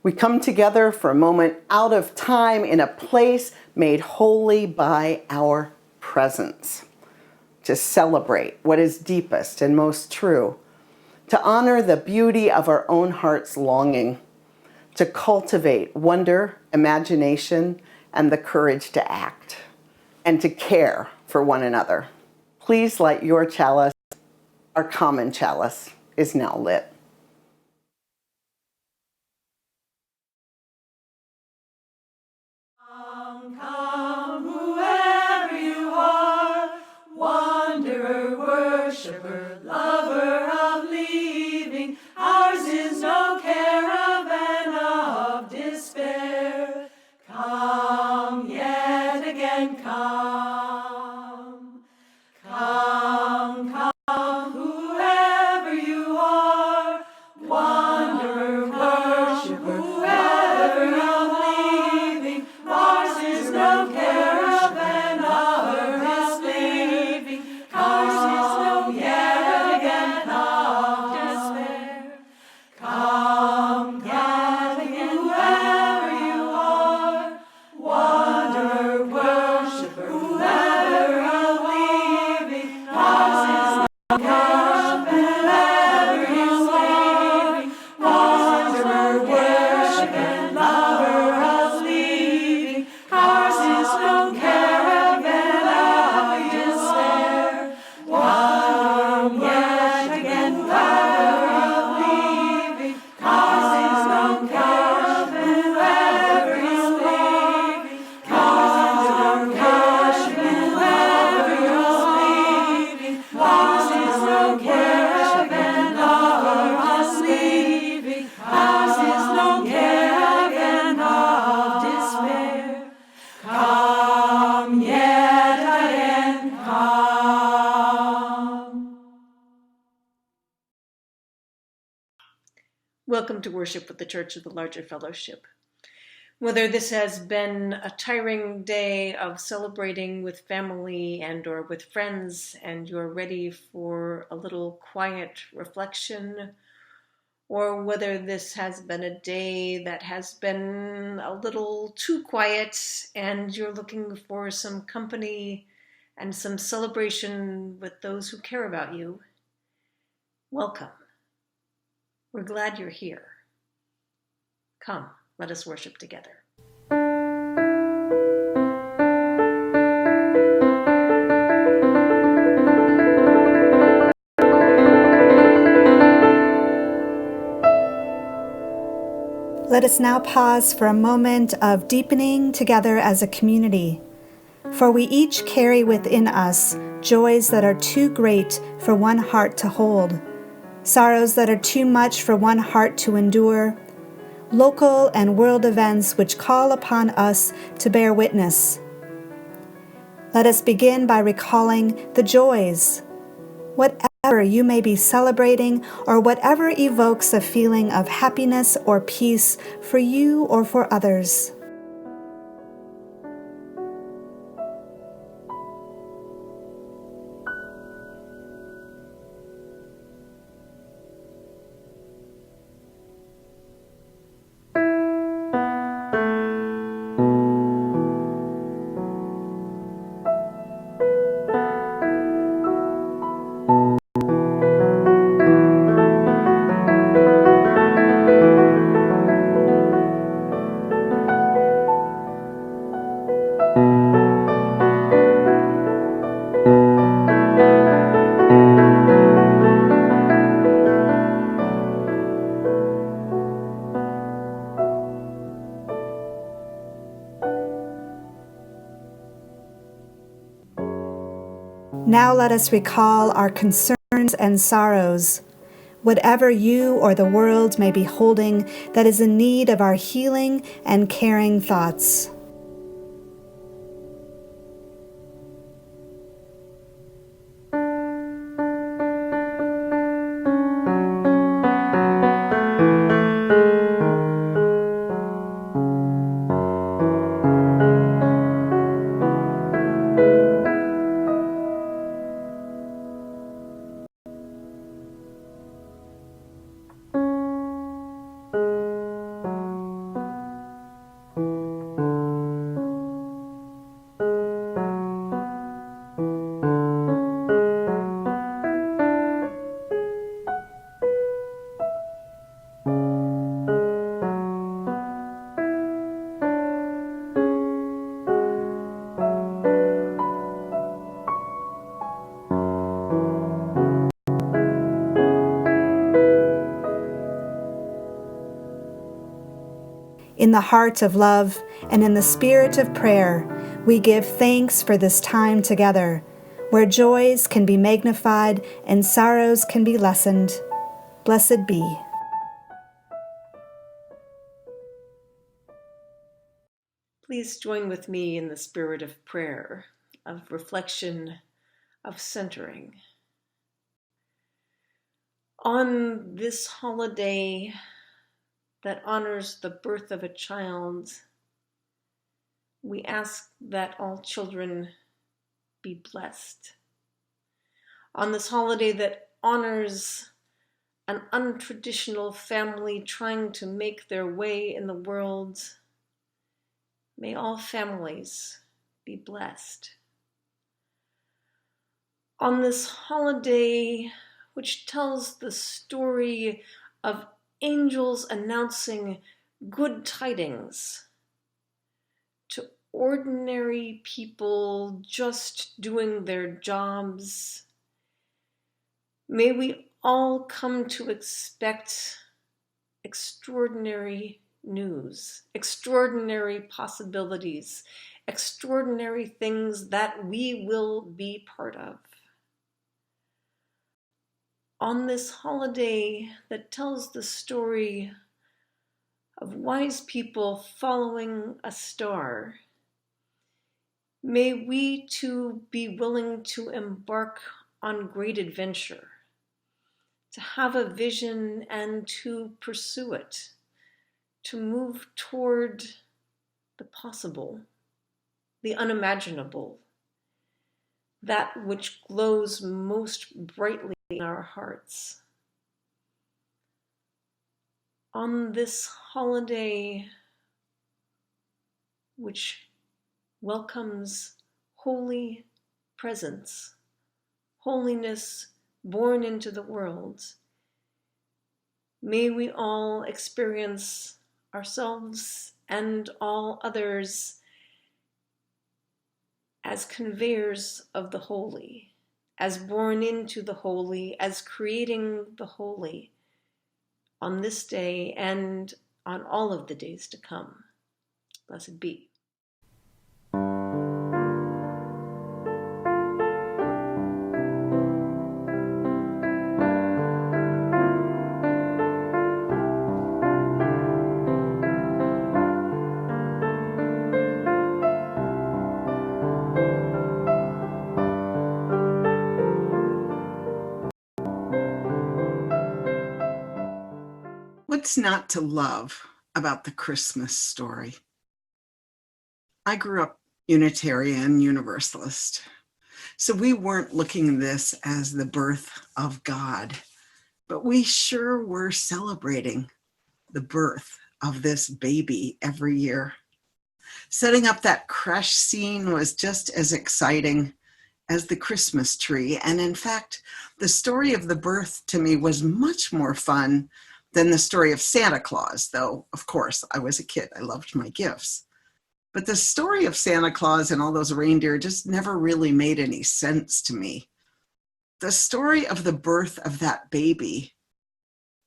We come together for a moment out of time in a place made holy by our presence, to celebrate what is deepest and most true, to honor the beauty of our own heart's longing, to cultivate wonder, imagination, and the courage to act, and to care for one another. Please light your chalice. Our common chalice is now lit. Come, whoever you are, wanderer, worshiper, lover of leaving, ours is no caravan of despair. Come yet again, come, come, come, whoever you are, wanderer, worshiper, lover of leaving, ours is no caravan of disbelieving, ours is no yet again of despair. Come yet again, whoever you are, wanderer, worshiper, lover of leaving, ours is no caravan, whoever is leaving, wanderer, worshiper, lover of leaving, ours is no caravan of despair. Come yet again, lover of leaving, ours is no caravan, whoever is leaving, ours is no caravan, whoever is leaving, ours is no caravan of leaving, ours is no caravan of despair. Come yet again, come. Welcome to worship with the Church of the Larger Fellowship. Whether this has been a tiring day of celebrating with family and or with friends and you're ready for a little quiet reflection, or whether this has been a day that has been a little too quiet and you're looking for some company and some celebration with those who care about you, welcome. We're glad you're here. Come, let us worship together. Let us now pause for a moment of deepening together as a community, for we each carry within us joys that are too great for one heart to hold, sorrows that are too much for one heart to endure, local and world events which call upon us to bear witness. Let us begin by recalling the joys, whatever you may be celebrating or whatever evokes a feeling of happiness or peace for you or for others. Now let us recall our concerns and sorrows, whatever you or the world may be holding that is in need of our healing and caring thoughts. the heart of love and in the spirit of prayer, we give thanks for this time together, where joys can be magnified and sorrows can be lessened. Blessed be. Please join with me in the spirit of prayer, of reflection, of centering. On this holiday that honors the birth of a child, we ask that all children be blessed. On this holiday that honors an untraditional family trying to make their way in the world, may all families be blessed. On this holiday, which tells the story of angels announcing good tidings to ordinary people just doing their jobs, may we all come to expect extraordinary news, extraordinary possibilities, extraordinary things that we will be part of. On this holiday that tells the story of wise people following a star, may we too be willing to embark on great adventure, to have a vision and to pursue it, to move toward the possible, the unimaginable, that which glows most brightly in our hearts. On this holiday, which welcomes holy presence, holiness born into the world, may we all experience ourselves and all others as conveyors of the holy, as born into the holy, as creating the holy on this day and on all of the days to come. Blessed be. What's not to love about the Christmas story? I grew up Unitarian Universalist, so we weren't looking at this as the birth of God, but we sure were celebrating the birth of this baby every year. Setting up that creche scene was just as exciting as the Christmas tree, and in fact, the story of the birth to me was much more fun than the story of Santa Claus, though, of course, I was a kid. I loved my gifts. But the story of Santa Claus and all those reindeer just never really made any sense to me. The story of the birth of that baby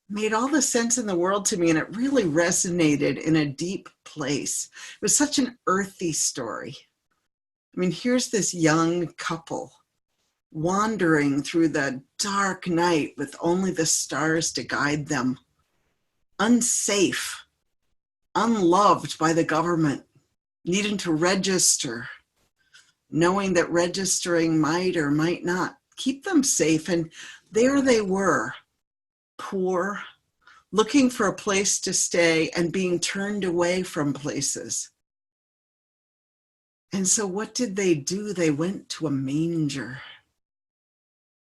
made all the sense in the world to me, and it really resonated in a deep place. It was such an earthy story. I mean, here's this young couple wandering through the dark night with only the stars to guide them, unsafe, unloved by the government, needing to register, knowing that registering might or might not keep them safe. And there they were, poor, looking for a place to stay and being turned away from places. And so what did they do? They went to a manger.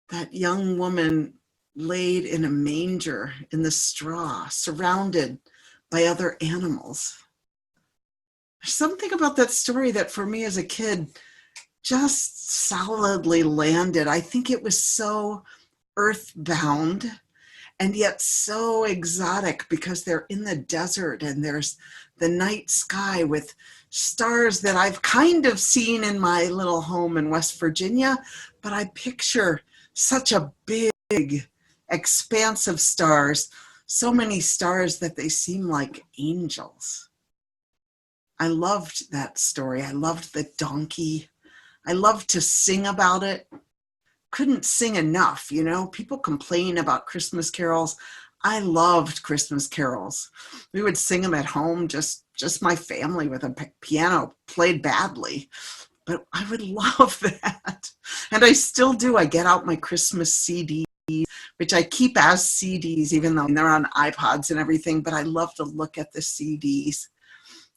That young woman laid in a manger in the straw, surrounded by other animals. There's something about that story that for me as a kid just solidly landed. I think it was so earthbound and yet so exotic because they're in the desert and there's the night sky with stars that I've kind of seen in my little home in West Virginia, but I picture such a big, expanse of stars, so many stars that they seem like angels. I loved that story. I loved the donkey. I loved to sing about it. Couldn't sing enough, you know. People complain about Christmas carols. I loved Christmas carols. We would sing them at home, just my family with a piano, played badly. But I would love that. And I still do. I get out my Christmas CDs, which I keep as CDs, even though they're on iPods and everything. But I love to look at the CDs.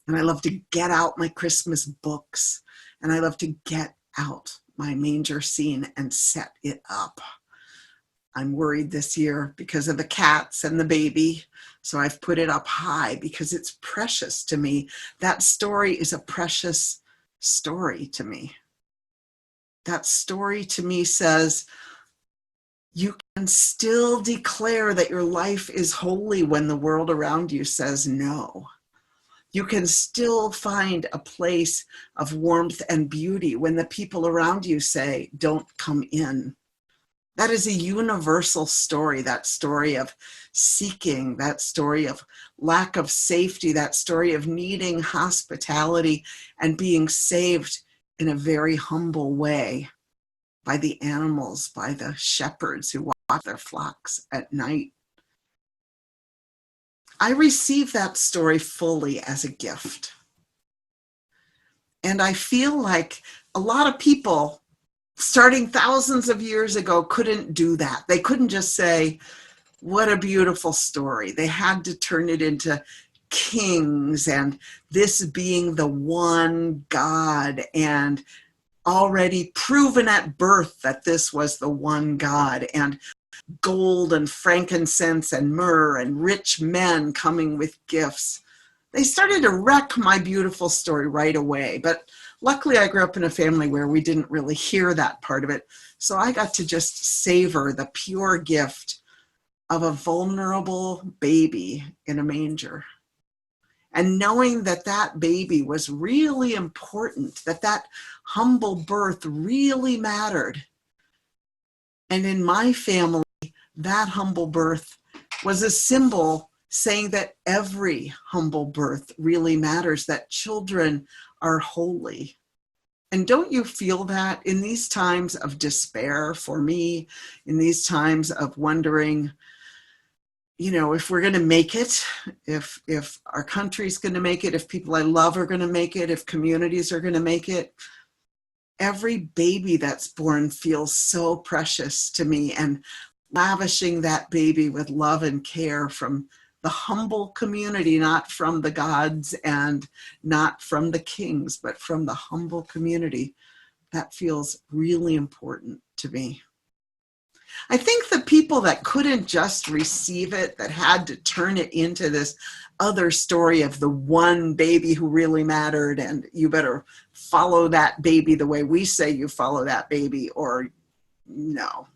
And I love to get out my Christmas books. And I love to get out my manger scene and set it up. I'm worried this year because of the cats and the baby. So I've put it up high because it's precious to me. That story is a precious story to me. That story to me says, you can still declare that your life is holy when the world around you says no. You can still find a place of warmth and beauty when the people around you say, don't come in. That is a universal story, that story of seeking, that story of lack of safety, that story of needing hospitality and being saved in a very humble way by the animals, by the shepherds who watch their flocks at night. I receive that story fully as a gift. And I feel like a lot of people starting thousands of years ago couldn't do that. They couldn't just say, what a beautiful story. They had to turn it into kings and this being the one God, and already proven at birth that this was the one God, and gold and frankincense and myrrh and rich men coming with gifts. They started to wreck my beautiful story right away. But luckily I grew up in a family where we didn't really hear that part of it. So I got to just savor the pure gift of a vulnerable baby in a manger. And knowing that that baby was really important, that that humble birth really mattered. And in my family, that humble birth was a symbol saying that every humble birth really matters, that children are holy. And don't you feel that in these times of despair for me, in these times of wondering, you know, if we're going to make it, if our country's going to make it, if people I love are going to make it, if communities are going to make it, every baby that's born feels so precious to me, and lavishing that baby with love and care from the humble community, not from the gods and not from the kings, but from the humble community, that feels really important to me. I think the people that couldn't just receive it, that had to turn it into this other story of the one baby who really mattered, and you better follow that baby the way we say you follow that baby, or no.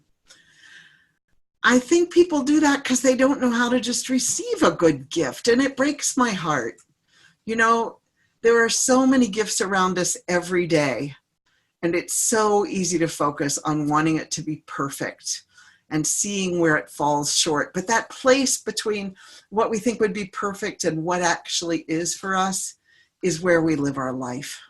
I think people do that because they don't know how to just receive a good gift, and it breaks my heart. You know, there are so many gifts around us every day, and it's so easy to focus on wanting it to be perfect and seeing where it falls short. But that place between what we think would be perfect and what actually is for us is where we live our life.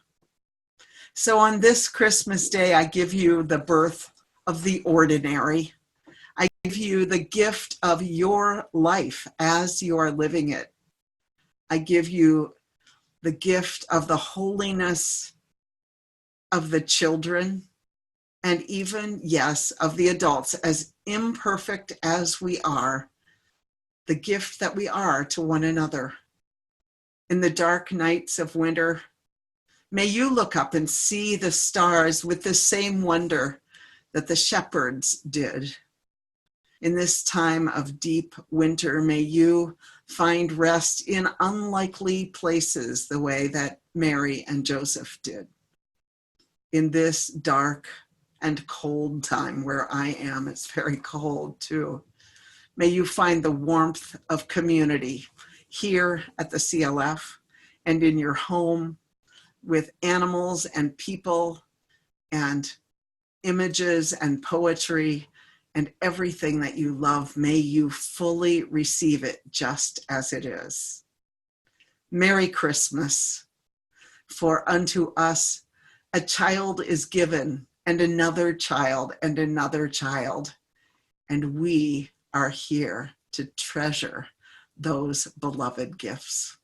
So on this Christmas Day, I give you the birth of the ordinary. I give you the gift of your life as you are living it. I give you the gift of the holiness of the children, and even, yes, of the adults, as imperfect as we are, the gift that we are to one another. In the dark nights of winter, may you look up and see the stars with the same wonder that the shepherds did. In this time of deep winter, may you find rest in unlikely places the way that Mary and Joseph did. In this dark and cold time where I am, it's very cold too. May you find the warmth of community here at the CLF and in your home with animals and people and images and poetry and everything that you love. May you fully receive it just as it is. Merry Christmas. For unto us a child is given, and another child, and another child. And we are here to treasure those beloved gifts.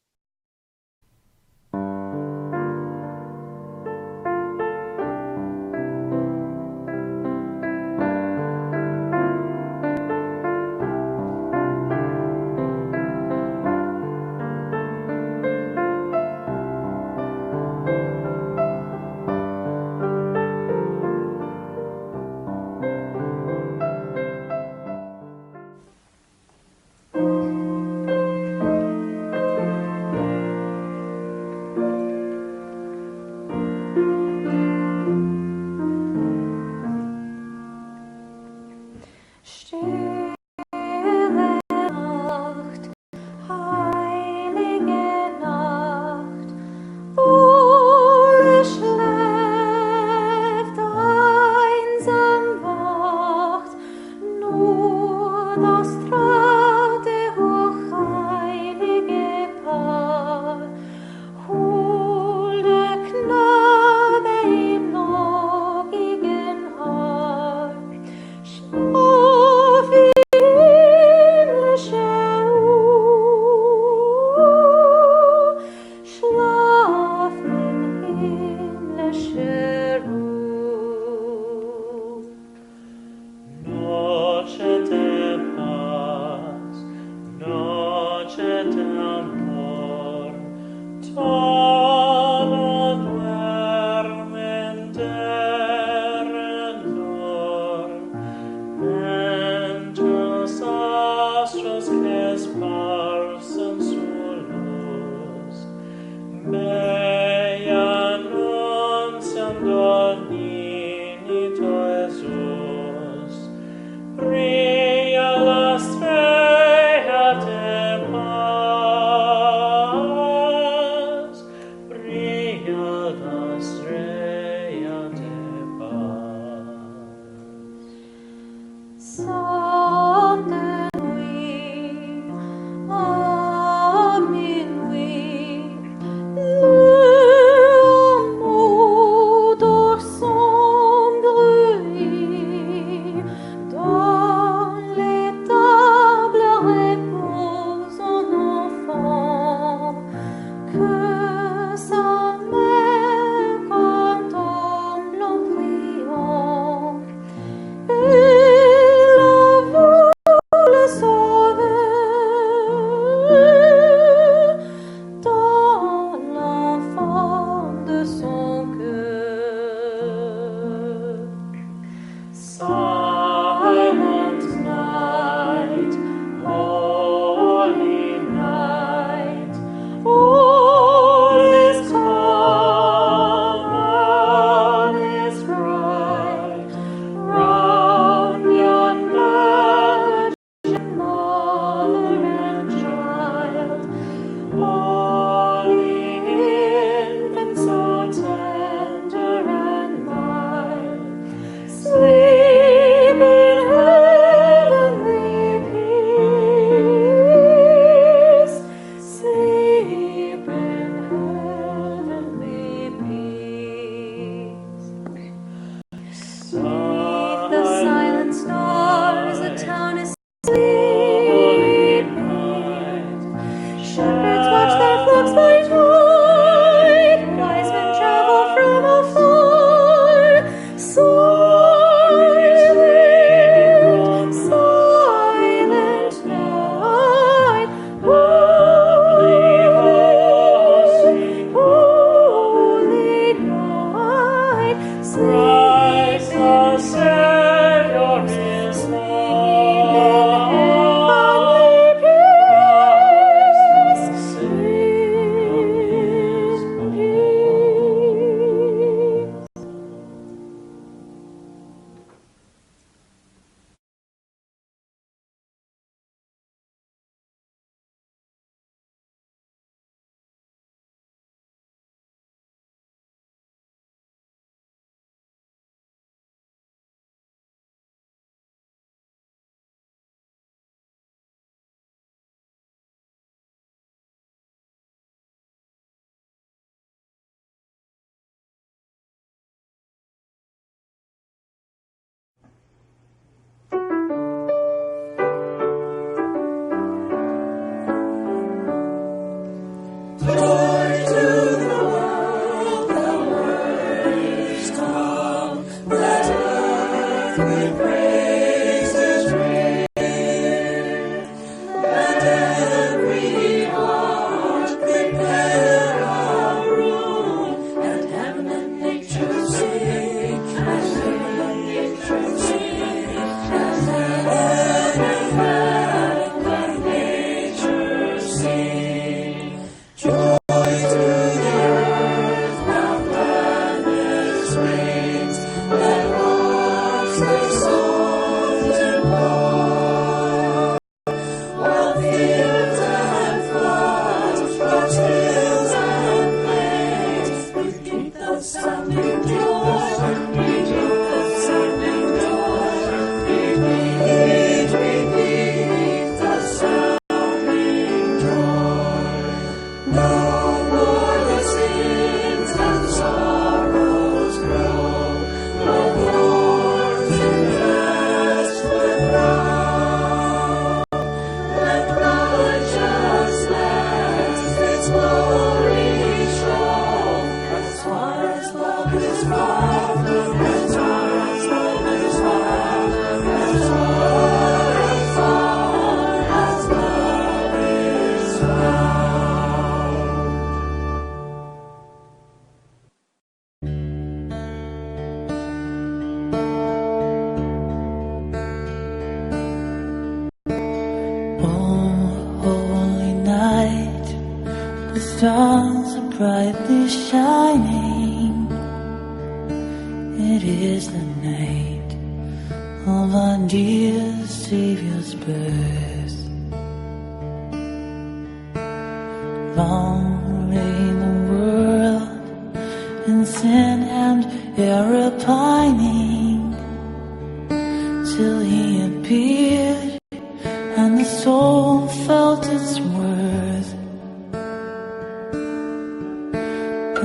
stars are brightly shining. It is the night of our dear Savior's birth. Long reign the world in sin and error pining, till He appeared and the soul felt its worth.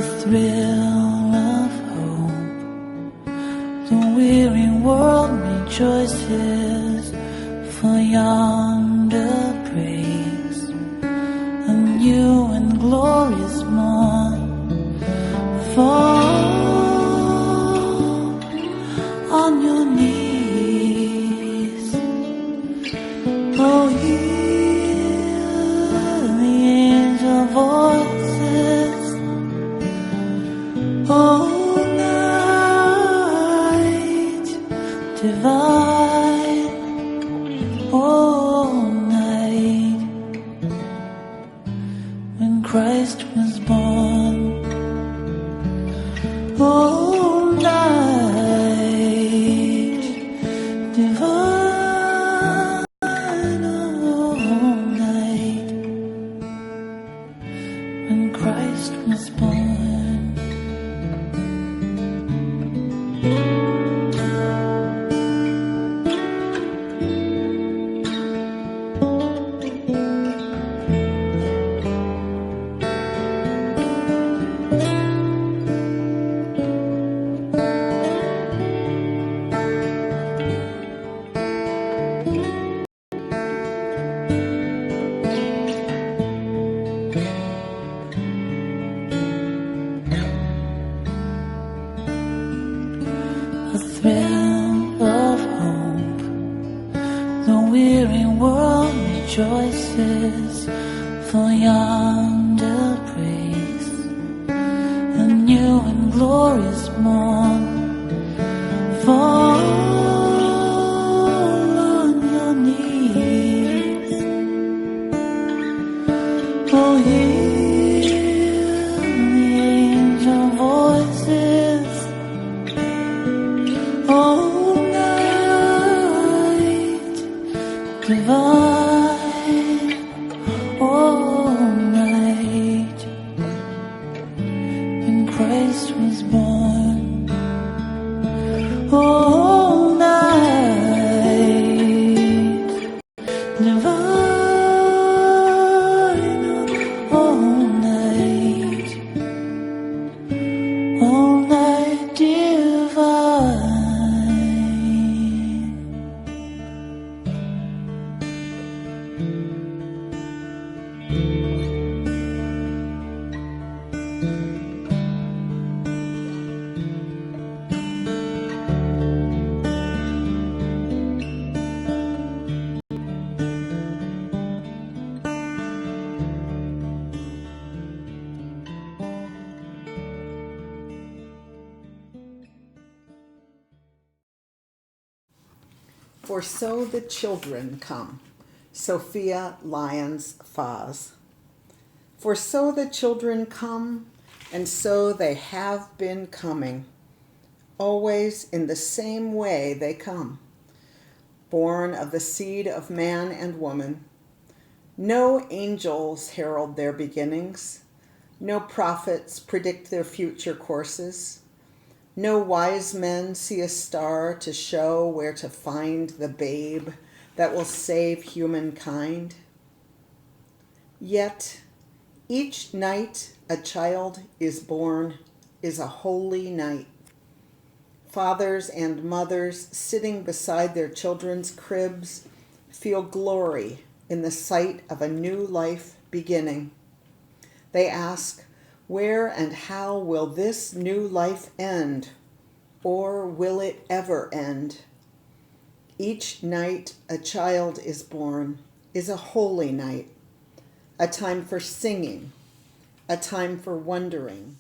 The thrill of hope, the weary world rejoices, for yonder breaks a new and glorious morn. Fall on your knees, oh, hear the angel voices. Oh, night divine, oh, night when Christ was born. Oh, night divine, oh, night when Christ was born. A thrill of hope, the weary world rejoices, for yonder breaks a new and glorious morn. Fall on your knees, oh, hear the angel voices. Oh, night divine, oh, night when Christ was born. Oh, night divine, oh, night, oh, night divine. For so the children come. Sophia Lyons Foz. For so the children come, and so they have been coming. Always in the same way they come. Born of the seed of man and woman. No angels herald their beginnings. No prophets predict their future courses. No wise men see a star to show where to find the babe that will save humankind. Yet, each night a child is born is a holy night. Fathers and mothers sitting beside their children's cribs feel glory in the sight of a new life beginning. They ask, where and how will this new life end? Or will it ever end? Each night a child is born is a holy night, a time for singing, a time for wondering,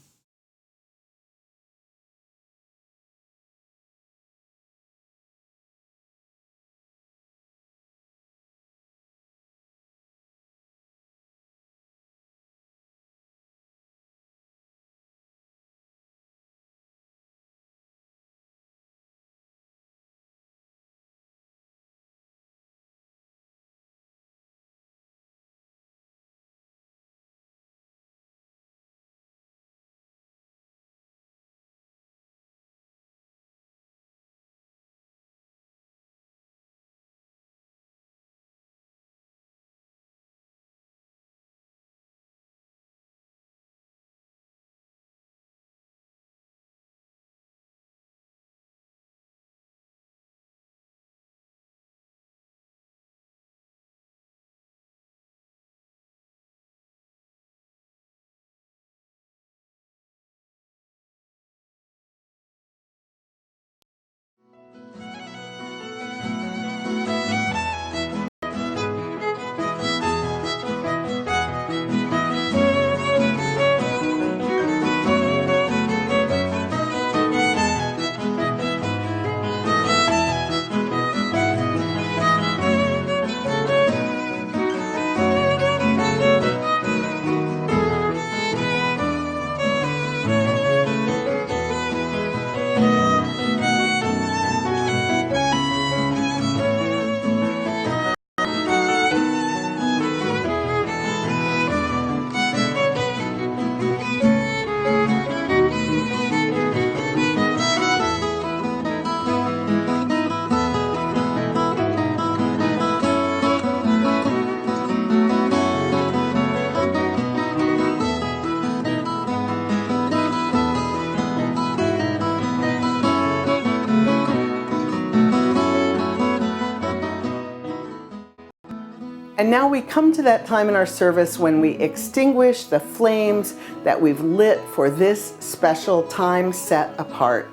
And now we come to that time in our service when we extinguish the flames that we've lit for this special time set apart.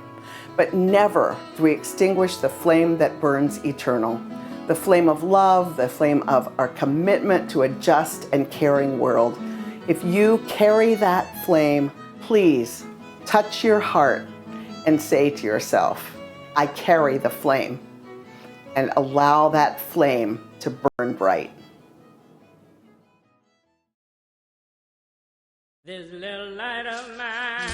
But never do we extinguish the flame that burns eternal, the flame of love, the flame of our commitment to a just and caring world. If you carry that flame, please touch your heart and say to yourself, I carry the flame, and allow that flame to burn bright. This little light of mine,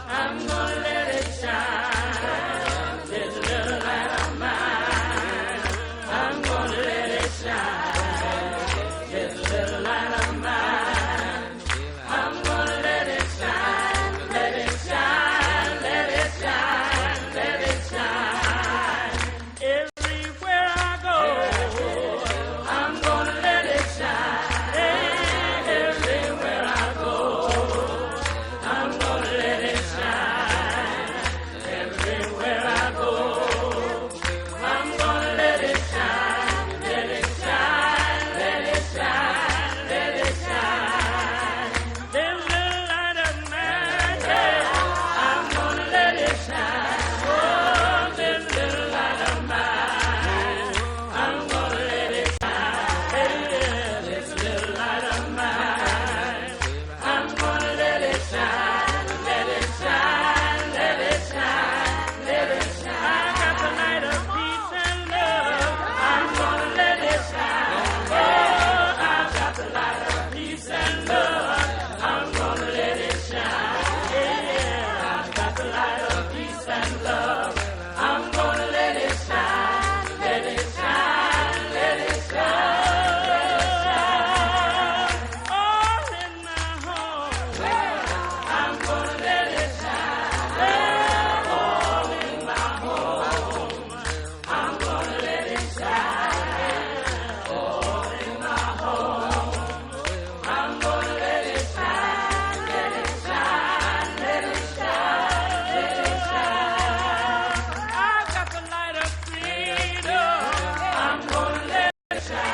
I'm gonna let it shine. This little light of mine, I'm gonna let it shine. This little light of mine, I'm gonna let it shine. Let it shine, let it shine, let it shine. Everywhere I go, I'm gonna let it shine. Everywhere I go, I'm gonna let it shine. Everywhere I go, I'm gonna let it shine. Let it shine, let it shine, let it shine. This little light of mine, yeah, I'm gonna let it shine. Oh, this little light of mine, I'm gonna let it shine. Yeah, this little light of mine, I'm gonna let it shine. Let it shine, let it shine, let it shine. I got the light of peace and love, I'm gonna let it shine. Oh, I've got the light of peace and love, I'm gonna let it shine. Yeah, I've got the light of peace and love, I'm gonna let it shine. Let it shine, let it shine, let it shine. All in my home, I'm gonna let it shine. Yeah, all in my home, I'm gonna let it shine. All in my home, I'm gonna let it shine. Let it shine, let it shine, let it shine. I got the light of freedom, I'm gonna let it shine.